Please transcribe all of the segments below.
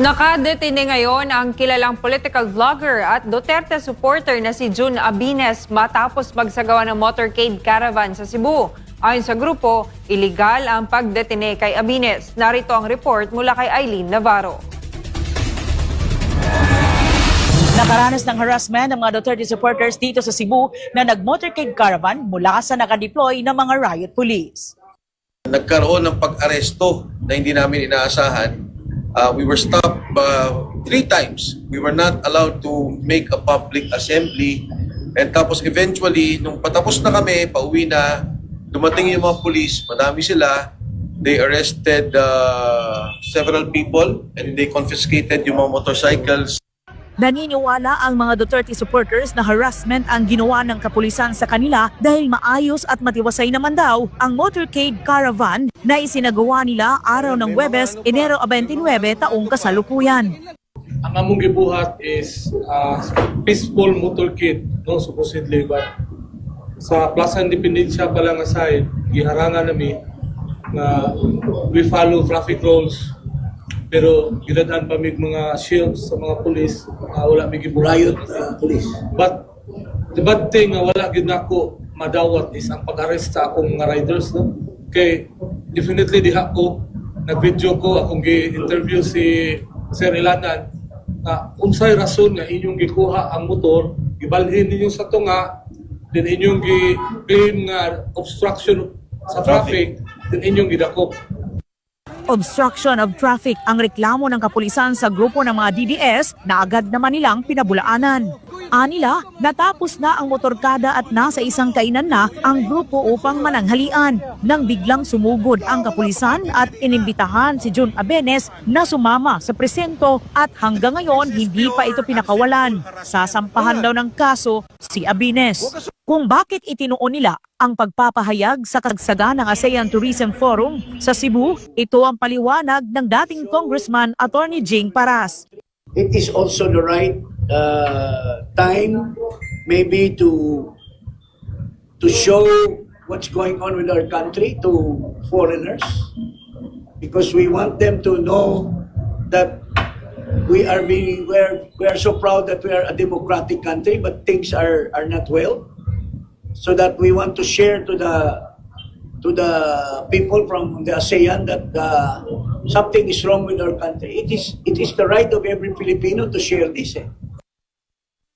Nakadetine ngayon ang kilalang political vlogger at Duterte supporter na si June Abines matapos magsagawa ng motorcade caravan sa Cebu. Ayon sa grupo, iligal ang pagdetine kay Abines. Narito ang report mula kay Eileen Navarro. Nakaranas ng harassment ng mga Duterte supporters dito sa Cebu na nag-motorcade caravan mula sa nakadeploy ng mga riot police. Nagkaroon ng pag-aresto na hindi namin inaasahan. We were stopped 3 times. We were not allowed to make a public assembly. And tapos eventually, nung patapos na kami, pauwi na, dumating yung mga police, madami sila. They arrested several people and they confiscated yung mga motorcycles. Naniniwala ang mga Duterte supporters na harassment ang ginawa ng kapulisan sa kanila dahil maayos at matiwasay naman daw ang motorcade caravan na isinagawa nila araw ng Huwebes, Enero 29 taong kasalukuyan. Ang among gibuhat is peaceful motorcade, no, supposedly, but sa Plaza Independencia pa lang aside, giharangan nami na we follow traffic rules. Pero ginadaan pa mig mga shields sa mga pulis, wala mig riot police. But the bad thing na wala gid nako madawat is ang pag-arrest sa akong mga riders, no. Kay definitely diha ko nag-video ko akong gi-interview si Sir Ilanan na unsay rason nga inyong gikuha ang motor, gibalhin ninyo sa tunga, din inyong gi-claim nga obstruction sa traffic, din inyong gidakop. Obstruction of traffic ang reklamo ng kapulisan sa grupo ng mga DDS na agad naman nilang pinabulaanan. Anila, natapos na ang motorkada at nasa isang kainan na ang grupo upang mananghalian nang biglang sumugod ang kapulisan at inimbitahan si June Abines na sumama sa presento at hanggang ngayon hindi pa ito pinakawalan. Sasampahan daw ng kaso si Abines. Kung bakit itinuon nila ang pagpapahayag sa kagsaga ng ASEAN Tourism Forum sa Cebu, ito ang paliwanag ng dating Congressman Attorney Jing Paras. It is also the right time maybe to show what's going on with our country to foreigners, because we want them to know that we are so proud that we are a democratic country, but things are not well. So that we want to share to the people from the ASEAN that something is wrong with our country. It is the right of every Filipino to share this.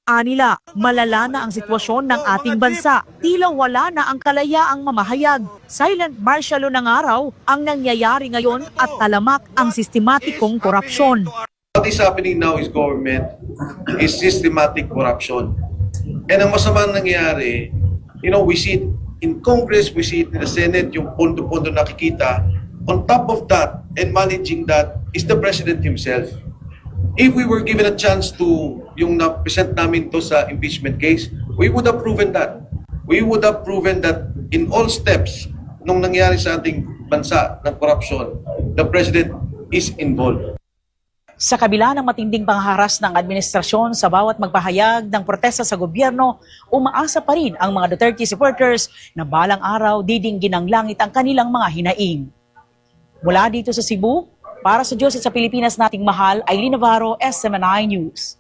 Anila, malala na ang sitwasyon ng ating bansa. Tila wala na ang kalayaang mamahayag. Silent martial law ng araw ang nangyayari ngayon at talamak ang sistematikong korupsyon. What is happening now is government is systematic corruption. And ang masamang nangyayari, we see it in Congress, we see it in the Senate, yung pondo-pondo nakikita. On top of that, and managing that, is the President himself. If we were given a chance to, yung na-present namin to sa impeachment case, we would have proven that. We would have proven that in all steps nung nangyari sa ating bansa ng corruption, the President is involved. Sa kabila ng matinding pangharas ng administrasyon sa bawat magpahayag ng protesta sa gobyerno, umaasa pa rin ang mga Duterte supporters na balang araw didinggin ng langit ang kanilang mga hinaing. Mula dito sa Cebu, para sa Diyos at sa Pilipinas nating mahal, Eileen Navarro, SMNI News.